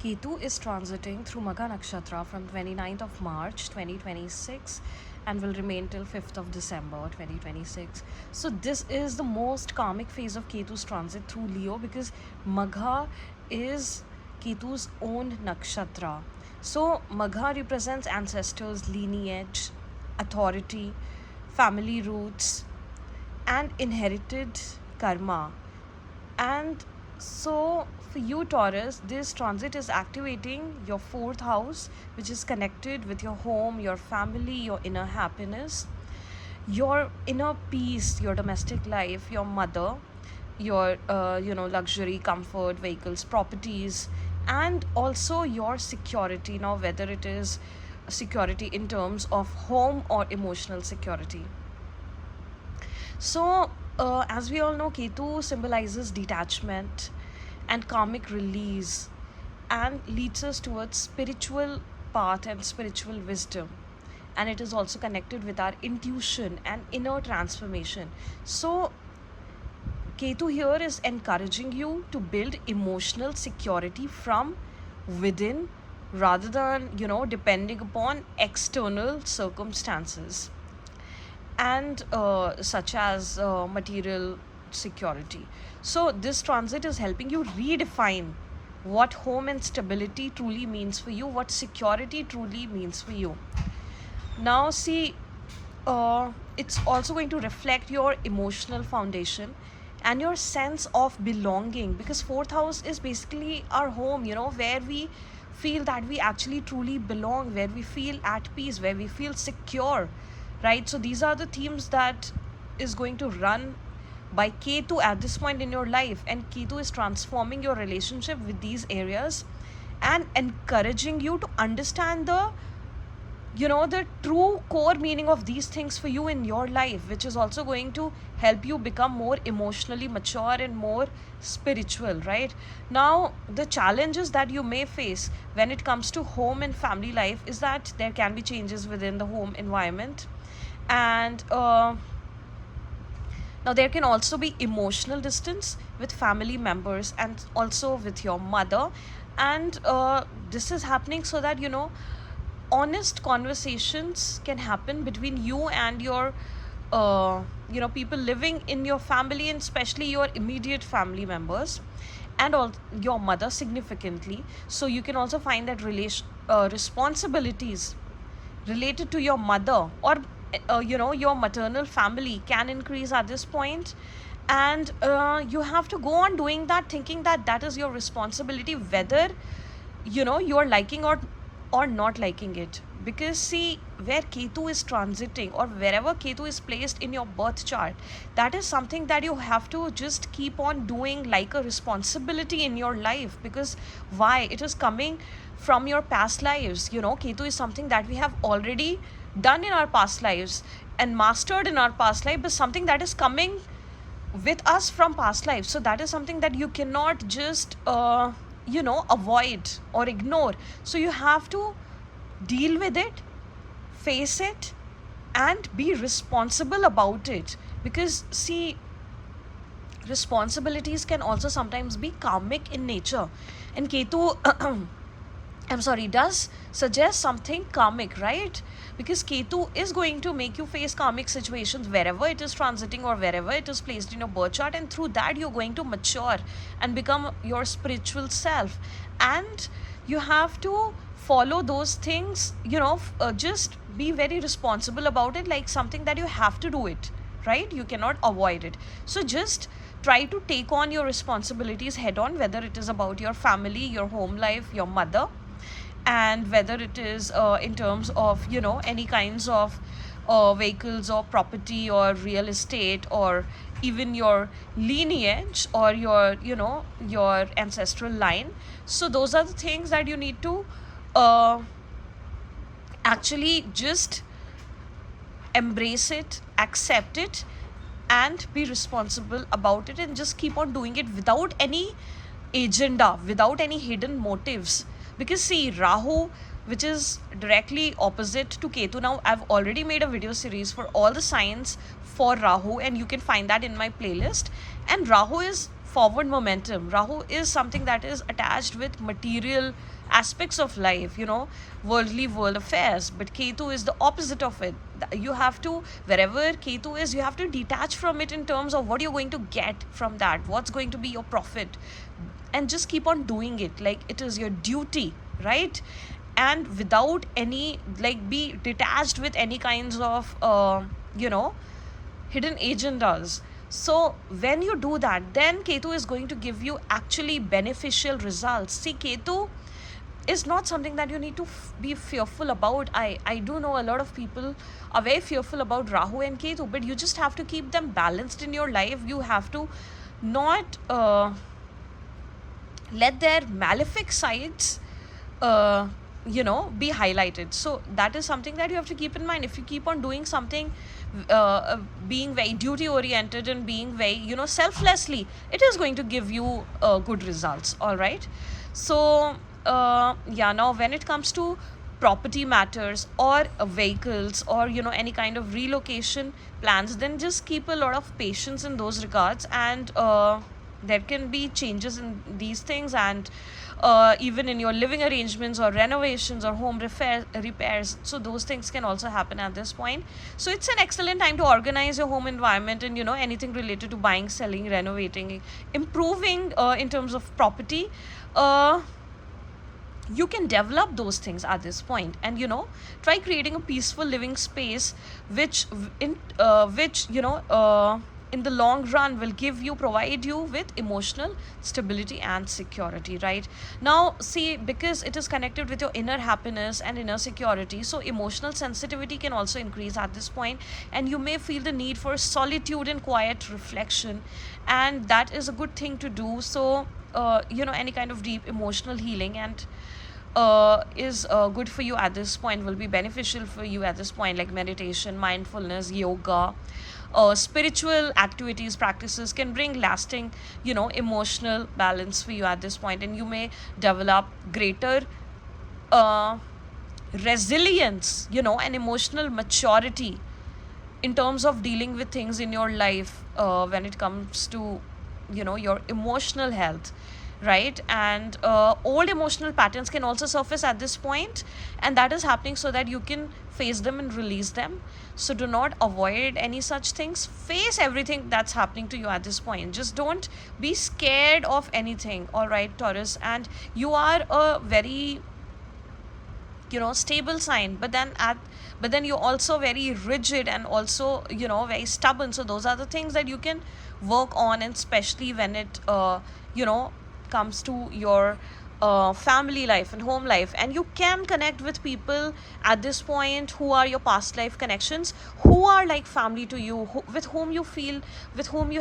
Ketu is transiting through Magha Nakshatra from 29th of March 2026 and will remain till 5th of December 2026. So this is the most karmic phase of Ketu's transit through Leo because Magha is Ketu's own nakshatra. So Magha represents ancestors, lineage, authority, family roots, and inherited karma. And so for you, Taurus, this transit is activating your fourth house, which is connected with your home, your family, your inner happiness, your inner peace, your domestic life, your mother, your luxury, comfort, vehicles, properties, and also your security. Now, whether it is security in terms of home or emotional security. So, as we all know, Ketu symbolizes detachment and karmic release and leads us towards spiritual path and spiritual wisdom. And it is also connected with our intuition and inner transformation. So, Ketu here is encouraging you to build emotional security from within rather than, depending upon external circumstances and such as material security. So this transit is helping you redefine what home and stability truly means for you, what security truly means for you. Now see, it's also going to reflect your emotional foundation and your sense of belonging, because fourth house is basically our home, where we feel that we actually truly belong, where we feel at peace, where we feel secure, right? So these are the themes that is going to run by Ketu at this point in your life, and Ketu is transforming your relationship with these areas and encouraging you to understand the true core meaning of these things for you in your life, which is also going to help you become more emotionally mature and more spiritual, right? Now, the challenges that you may face when it comes to home and family life is that there can be changes within the home environment, and now there can also be emotional distance with family members and also with your mother, and this is happening so that honest conversations can happen between you and your people living in your family, and especially your immediate family members and all your mother significantly. So you can also find that responsibilities related to your mother or your maternal family can increase at this point, and you have to go on doing that thinking that that is your responsibility, whether you're liking or not liking it. Because see, where Ketu is transiting or wherever Ketu is placed in your birth chart, that is something that you have to just keep on doing like a responsibility in your life. Because why? It is coming from your past lives. Ketu is something that we have already done in our past lives and mastered in our past life, but something that is coming with us from past lives. So that is something that you cannot just avoid or ignore. So you have to deal with it, face it, and be responsible about it. Because see, responsibilities can also sometimes be karmic in nature, and Ketu does suggest something karmic, right? Because Ketu is going to make you face karmic situations wherever it is transiting or wherever it is placed in your birth chart, and through that you're going to mature and become your spiritual self. And you have to follow those things, just be very responsible about it, like something that you have to do it, right? You cannot avoid it. So just try to take on your responsibilities head on, whether it is about your family, your home life, your mother, and whether it is in terms of any kinds of vehicles or property or real estate, or even your lineage or your ancestral line. So those are the things that you need to actually just embrace it, accept it, and be responsible about it, and just keep on doing it without any agenda, without any hidden motives. Because see, Rahu, which is directly opposite to Ketu, now I've already made a video series for all the signs for Rahu, and you can find that in my playlist. And Rahu is forward momentum. Rahu is something that is attached with material aspects of life, worldly world affairs. But Ketu is the opposite of it. You have to, wherever Ketu is, you have to detach from it in terms of what you're going to get from that, what's going to be your profit, and just keep on doing it like it is your duty, right? And without any, like, be detached with any kinds of hidden agendas. So when you do that, then Ketu is going to give you actually beneficial results. See, Ketu is not something that you need to be fearful about. I do know a lot of people are very fearful about Rahu and Ketu, but you just have to keep them balanced in your life. You have to not let their malefic sides be highlighted. So that is something that you have to keep in mind. If you keep on doing something, being very duty oriented and being very selflessly, it is going to give you good results. All right. So now when it comes to property matters or vehicles or any kind of relocation plans, then just keep a lot of patience in those regards. And there can be changes in these things, and even in your living arrangements or renovations or home repairs. So those things can also happen at this point. So it's an excellent time to organize your home environment, and anything related to buying, selling, renovating, improving in terms of property. You can develop those things at this point, and try creating a peaceful living space, which in the long run will provide you with emotional stability and security. Right now, see, because it is connected with your inner happiness and inner security, so emotional sensitivity can also increase at this point, and you may feel the need for solitude and quiet reflection, and that is a good thing to do. So any kind of deep emotional healing and is good for you at this point, will be beneficial for you at this point, like meditation, mindfulness, yoga, spiritual activities, practices can bring lasting emotional balance for you at this point, and you may develop greater uh, resilience and emotional maturity in terms of dealing with things in your life when it comes to your emotional health, right? And old emotional patterns can also surface at this point, and that is happening so that you can face them and release them. So do not avoid any such things. Face everything that's happening to you at this point. Just don't be scared of anything. All right, Taurus. And you are a very stable sign, but then you're also very rigid and also very stubborn. So those are the things that you can work on, and especially when it comes to your family life and home life. And you can connect with people at this point who are your past life connections, who are like family to you, with whom you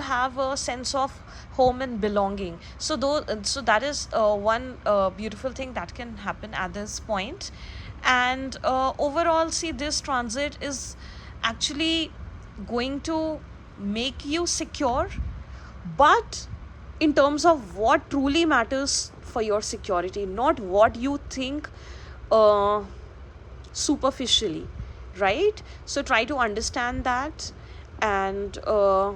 have a sense of home and belonging. So that is one beautiful thing that can happen at this point. And overall, see, this transit is actually going to make you secure, but in terms of what truly matters for your security, not what you think superficially, right? So try to understand that. And a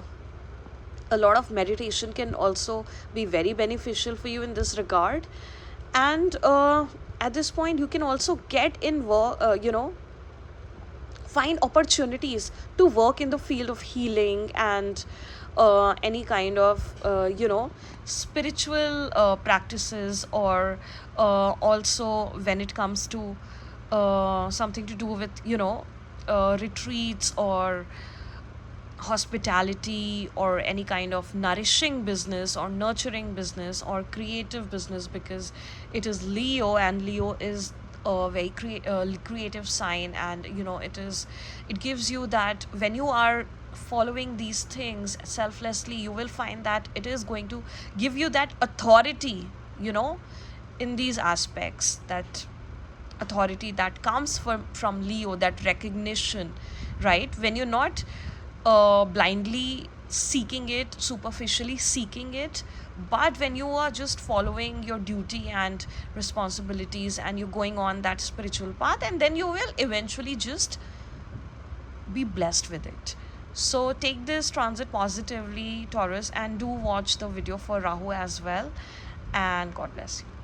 lot of meditation can also be very beneficial for you in this regard. And at this point, you can also get in work, find opportunities to work in the field of healing and any kind of spiritual practices, or also when it comes to something to do with retreats or hospitality, or any kind of nourishing business or nurturing business or creative business, because it is Leo, and Leo is a very creative sign. And it gives you that when you are following these things selflessly, you will find that it is going to give you that authority in these aspects, that authority that comes from Leo, that recognition, right? When you're not blindly seeking it, superficially seeking it, but when you are just following your duty and responsibilities, and you're going on that spiritual path, and then you will eventually just be blessed with it. So take this transit positively, Taurus, and do watch the video for Rahu as well. And God bless you.